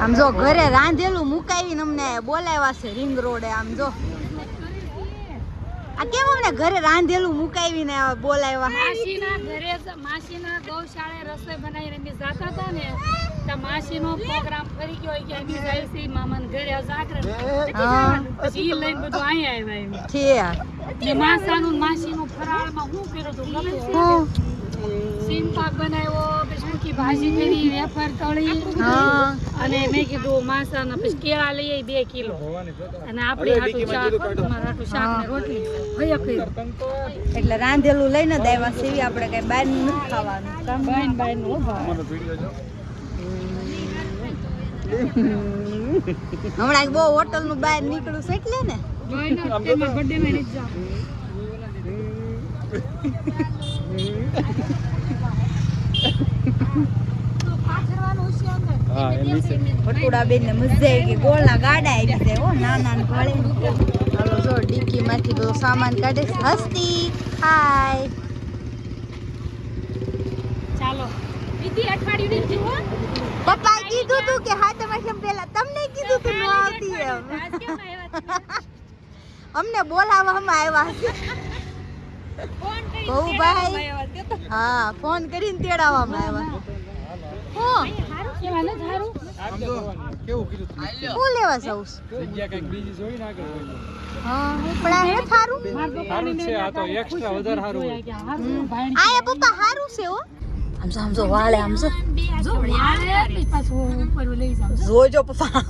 આમ જો ઘરે રાંધેલું મુકાવીને અમને બોલાવ્યા છે રિંગ રોડે. આમ જો આ કેમ અમને ઘરે રાંધેલું મુકાવીને બોલાવ્યા. માસીના ઘરે માસીના ગૌશાળે રસોઈ બનાવીને અમે જાતા હતા ને તો માસીનો પ્રોગ્રામ કરી ગયો કે અમે જાય છે મામાના ઘરે જાગરણ પછી ઈ લઈને બધું અહીંયા આવ્યા છે ને માસીનું ફરાળમાં શું કર્યું હતું ખબર છે? સીમ પાક બનાવ્યો, પછી સૂકી ભાજી કરી, વેફર તળી અને મેં કીધું માસાના પછી કેળા લઈ આવી 2 કિલો અને આપણી હાટું શાક, તમારા હાટું શાક ને રોટલી ભય કર્યું. એટલે રાંધેલું લઈને જ આવ્યા છે. આપણે કઈ બહાર નથી ખાવાનું. બાય નું હમણાં બહુ હોટલ નું બહાર નીકળ્યું છે એટલે ને બર્થડે માં નથી જાવ. ભટુડા બેન ને મજા આવી ગઈ. ગોળના ગાડા આવી જાય હો નાના ને ભળે. હાલો જો ડિક્કી માંથી બધો સામાન કાઢે. હસ્તી હાય ચાલો બીજી અઠવાડિયું નથી હો. પપ્પા કીધું તું કે હા તમારે પેલા તમને કીધું તું ન આવતી એમ. અમને બોલાવવામાં આવ્યા છે. બહુ ભાઈ હા ફોન કરીને તેડાવવામાં આવ્યા. હું લેવા જાઉં હા પણ આ હે થારું છે. આ તો એક્સ્ટ્રા વધારે સારું હોય. આ પપ્પા હારું છે હો. આમ જો વાળે આમ જો જોજો પપ્પા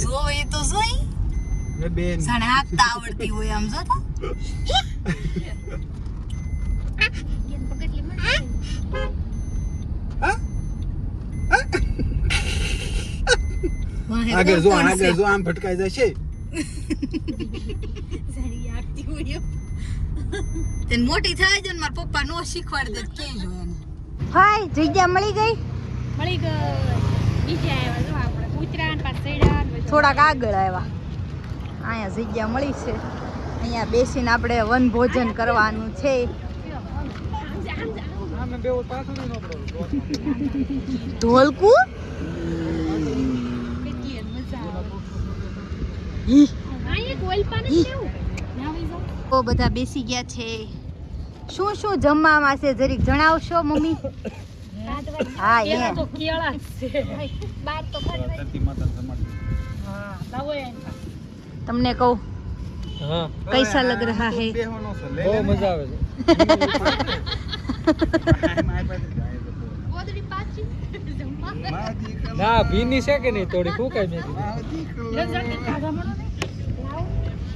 જોઈ તો જોઈ સાને હાથતા આવડતી હોય આમ જો આગળ જો આમ ભટકાઈ જશે. તે મોટી થાય છે ને મારા પપ્પા નો શીખવાડી દે કે જો એને. હાય જગ્યા મળી ગઈ. નીચે આવ્યા જો આપણે ઉતરાણ પાસે ચડ્યા થોડાક આગળ આવ્યા. અહીંયા જગ્યા મળી છે. અહીંયા બેસીને આપણે વન ભોજન કરવાનું છે. ઢોલકું તો બધા બેસી ગયા છે. શું શું જમવામાં છે જરીક જણાવશો મમ્મી? હા એ તો કેળા છે બાર તો તમને કહું कैसा लग रहा है? બહુ મજા આવે છે. ના ભીની છે કે નહીં થોડી ફૂકાઈ મેં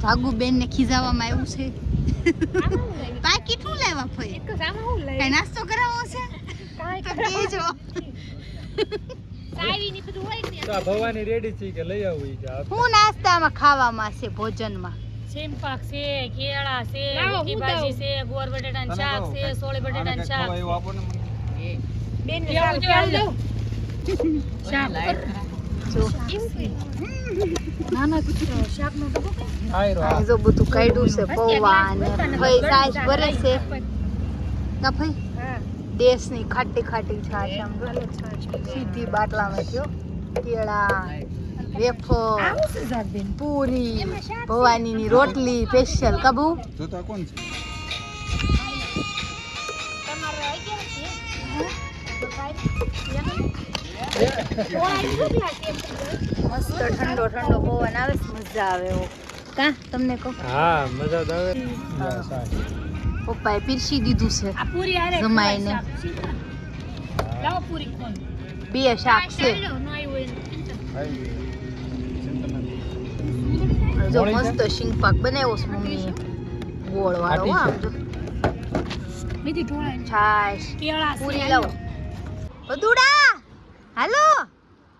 જાગુ બેન ને ખીજાવવામાં આવ્યું છે. પાકીટ શું લેવા ફઈ? કઈ નાસ્તો કરાવવો છે તો કેજો. ભવાની રેડી છે કે લઈ આવું કે હું નાસ્તામાં ખાવામાં છે ભોજનમાં સેમ પાક છે, કેળા છે, ઊંકી ભાજી છે, ગોર બટાટાનું શાક છે, સોળી બટાટાનું શાક. બેન કેળું દઉં. શાક નાના શાકનો ડબ્બો આ જો બધું કાઢ્યું છે. પૌવા અને ફઈ સાઈઝ ભરે છે. કા ફઈ દેશની ખાટી ખાટી છાશ આમ સીધી બાટલામાં થયો. કેળા, વેફર, પૂરી, ભવાનીની રોટલી સ્પેશિયલ. કબુ જોતા કોણ છે? મસ્ત ઠંડો ઠંડો પવન આવે છે. મજા આવે એવો. કા તમને કહું હા મજા તો આવે. પપ્પાએ પીરસી દીધું છે આ પૂરી આરે જમાઈને. લાવો પૂરી કોણ 2 શાક છે. નો આવ્યો જો મસ્ત શીંગ પાક બનાવ્યો છે મમ્મીએ. ગોળ વાળો આમ જો મીઠી ઢોળાય છાશ કેળા પૂરી લાવો. બદુડા હાલો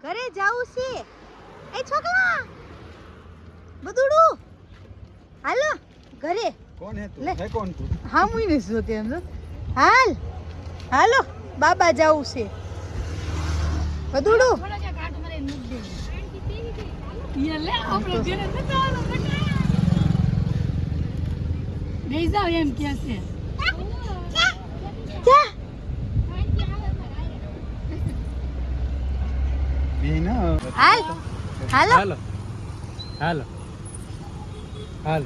ઘરે જાવું છે. એ છોકરા બદુડું હાલો ઘરે. કોણ હે તું? લે. હે કોણ તું? હા હું ને જોતી એમ જો. હાલો બાબા જાવું છે. બદુડું થોડા જે કાટ મારે મૂક દે યે લે આપણે ઘરે નતાલો બેસી જાવ એમ કે છે ક્યાં હાલ હાલો હાલો હાલો હાલ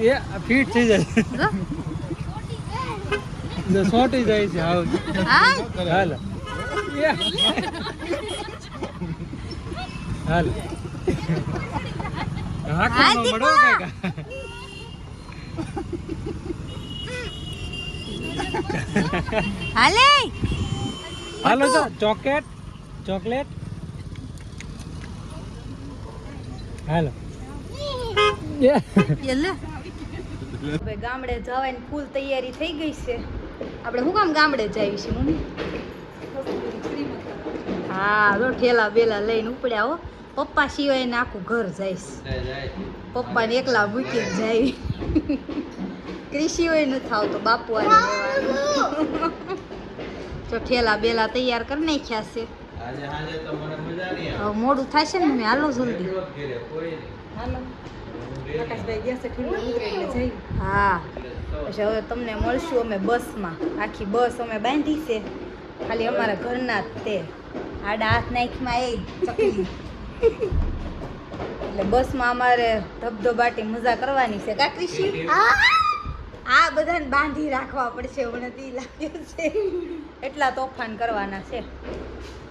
એ ફીટ થઈ જાય જો સોટી જાય છે હાલ હાલ હાલ હાલ હાકમાં મળો કાકા હાલે હાલો તો ચોકલેટ ચોકલેટ હાલો યલે હવે ગામડે જવાની ફૂલ તૈયારી થઈ ગઈ છે આપણે શું કામ ગામડે જઈએ છીએ મમ્મી હા જો ઠેલા બેલા લઈને ઉપડ્યા હો પપ્પા સિવાય ને આખું ઘર જઈશ પપ્પાને એકલા મૂકી જાય કૃષિ હોય ન થાવ તો બાપુ આને જો ઠેલા બેલા તૈયાર કરી નાખ્યા છે હવે મોડું થશે ને મમ્મી હાલો જલ્દી હા પછી હવે તમને મળશું અમે બસમાં આખી બસ અમે બાંધી છે ખાલી અમારા ઘરના જ તે આડા હાથ નાખીમાં એ ચકલી એટલે બસમાં અમારે ધબધબાટી મજા કરવાની છે કા કૃષિ આ બધાને બાંધી રાખવા પડશે મને તી લાગે છે એટલા તોફાન કરવાના છે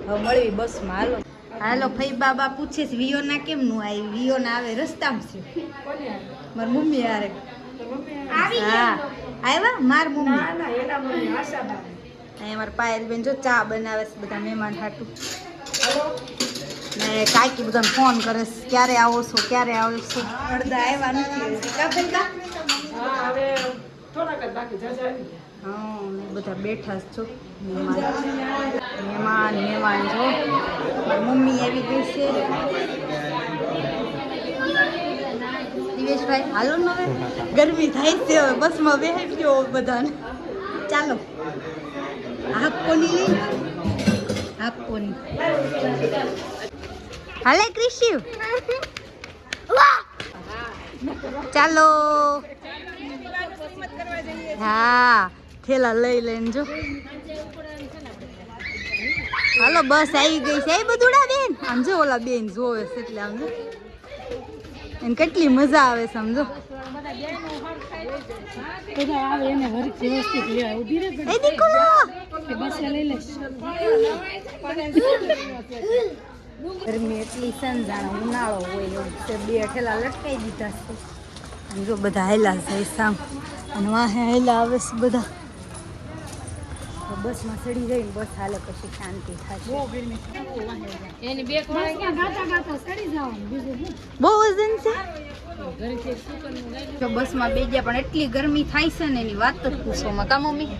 હવે મળવી બસમાં હાલો હાલો ફઈ બાબા પૂછે છે વિયોના કેમ નું આવી વિયોના આવે રસ્તામાં છે મારી મમ્મી હારે હા આવ્યા માર મમ્મી અહીંયા મારા પાયલબેન જો ચા બનાવે છે બધા મહેમાન હાટું ને કાકી બધાને ફોન કરે છે ક્યારે આવો છો ક્યારે આવો છો અડધા આવ્યા નથી કા ફેંકા હા બધા બેઠા છો મહેમાન મહેમાન જો મમ્મી આવી ગઈ છે દિવેશભાઈ હાલો ને હવે ગરમી થાય છે હવે બસમાં બેસી ગયો બધાને ચાલો હાફ કોની લઈ હાફ કોની હાલે કૃષિ ચાલો હા થેલા લઈ લઈને જો હાલો બસ આવી ગઈ છે એ બધુડા બેન આમ જો ઓલા બેન જોવે છે એટલે આમ એને કેટલી મજા આવે સમજો ગરમી એટલી સંજાણ ઉનાળો હોય એવું છે બે ઠેલા લટકાઈ દીધા છે અને જો બધા હેલા જાય સામ અને વાહે હેલા આવે છે બધા બસમાં ચડી જઈને બસ હાલે પછી શાંતિ થશે બહુ વજન છે જો બસમાં બે ગયા પણ એટલી ગરમી થાય છે ને એની વાત જ પૂછોમાં કા મમ્મી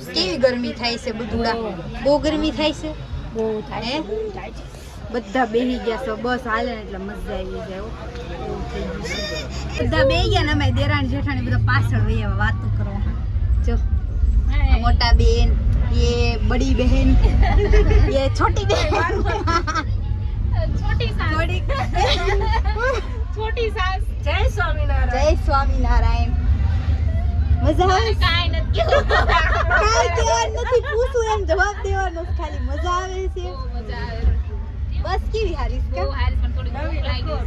કેવી ગરમી થાય છે બધુડા બહુ ગરમી થાય છે બહુ થાય બધા બેસી ગયા છો બસ હાલે ને એટલે મજા આવી જાય બધા બે ગયા ને અમે દેરાણી જેઠાણી બધા પાછળ વહી આવ્યા વાતો કરવા જો मोटा बहन ये बड़ी बहन ये छोटी बहन छोटी सास जय स्वामीनारायण मजा આવે કાઈ નથી પૂછું એમ જવાબ દેવાનો ખાલી મજા આવે છે બસ કેવી હારીસ કે હારીસ પણ થોડી ભૂખ લાગી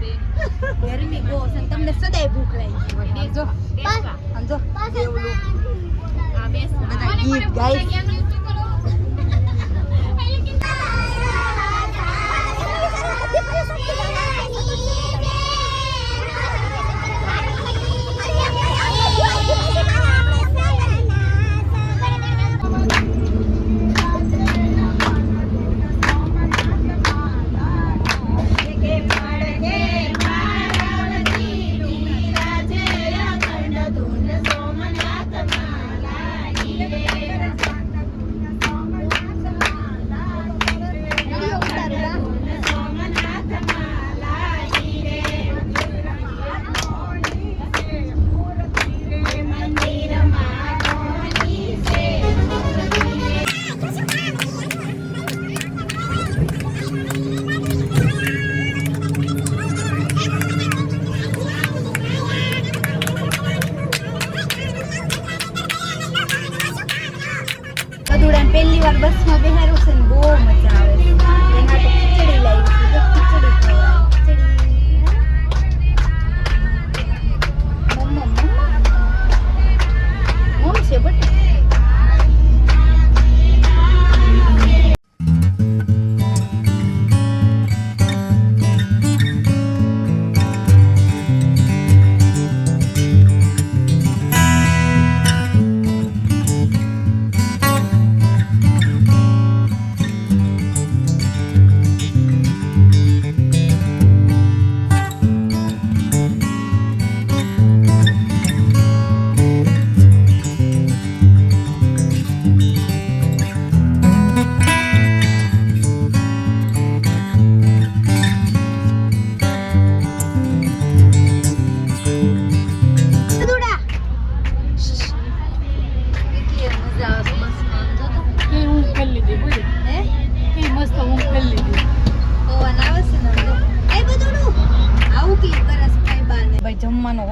છે ગરમી બહુ છે તમને સદાય ભૂખ લાગી હોય જો સમજો એવું બધા ગીત ગાય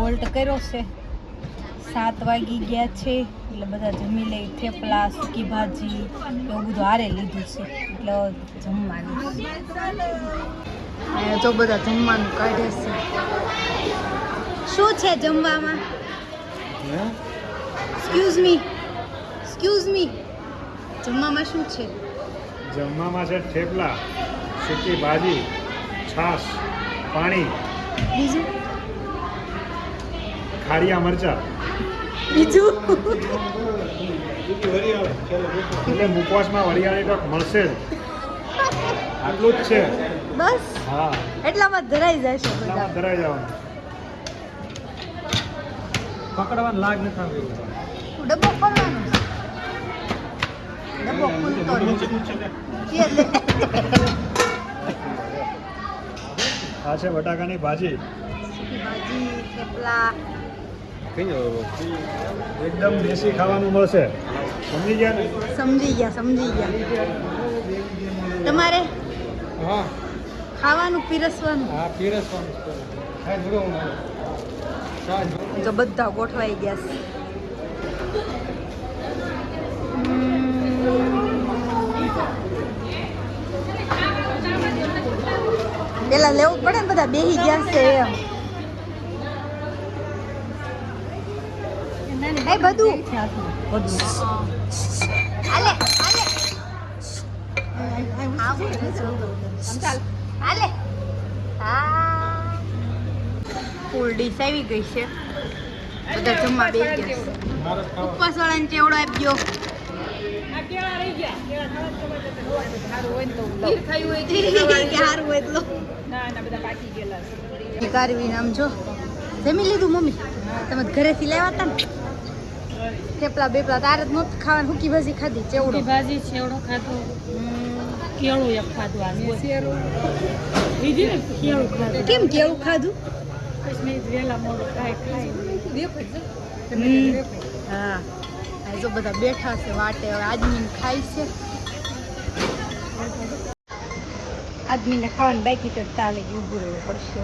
હોલ્ટ કર્યો છે. 7 વાગી ગયા છે એટલે બધા જમી લઈ. થેપલા, સૂકી ભાજી એવું બધું હારે લીધું છે એટલે જમવાનું. અને જો બધા જમવાનું કાઢે છે. શું છે જમવામાં? એક્સક્યુઝ મી જમવામાં શું છે? જમવામાં છે થેપલા, સૂકી ભાજી, છાશ, પાણી, બીજું ખારિયા મરચા. બીજું એટલે મુખવાસમાં વરિયાળી તો મળશે જ. આટલું જ છે. બસ હા, એટલામાં ધરાઈ જશે બધા. એટલામાં ધરાઈ જવાનું. પકડવાનું લાગ નથી આવી. ડબ્બો ખોલવાનો છે. ડબ્બો ખુલતો નથી. એટલે આ છે બટાકાની ભાજી. સૂકી ભાજી, થેપલા. એકદમ દેશી ખાવાનું મળશે. સમજી ગયા ને? સમજી ગયા. તમારે હા ખાવાનું પીરસવાનું. હા પીરસવાનું છે. હા જોડો જો બધા ગોઠવાઈ ગયા છે. પેલા લેવું પડે ને, બધા બેહી ગયા છે એમ. એ બધું હાલે હાલે હા. ફૂલ ડીશ આવી ગઈ છે. બધા જમવા બેસી ગયા છે. ઉપવાસ વાળાને ચેવડો આપજો. સારું હોય તો કારવી નામ જો. જમી લીધું મમ્મી? તમે ઘરેથી લેવા હતા ને થેપલા બેપલા? તારે જ નહોતું ખાવાનું. સૂકી ભાજી ખાધી, ચેવડો સૂકી ભાજી, છેવડો ખાધો, કેળું એક ખાધું. આ લીધી ને કેળું ખાધું. કેમ કેવું ખાધું? પછી મેં વહેલા મોડું ખાઈ હા આ જો બધા બેઠા છે વાટે. હવે આદમીને ખાય છે. આદમીને ખાવાનું બાકી તો ચાલે, ઊભું રહેવું પડશે.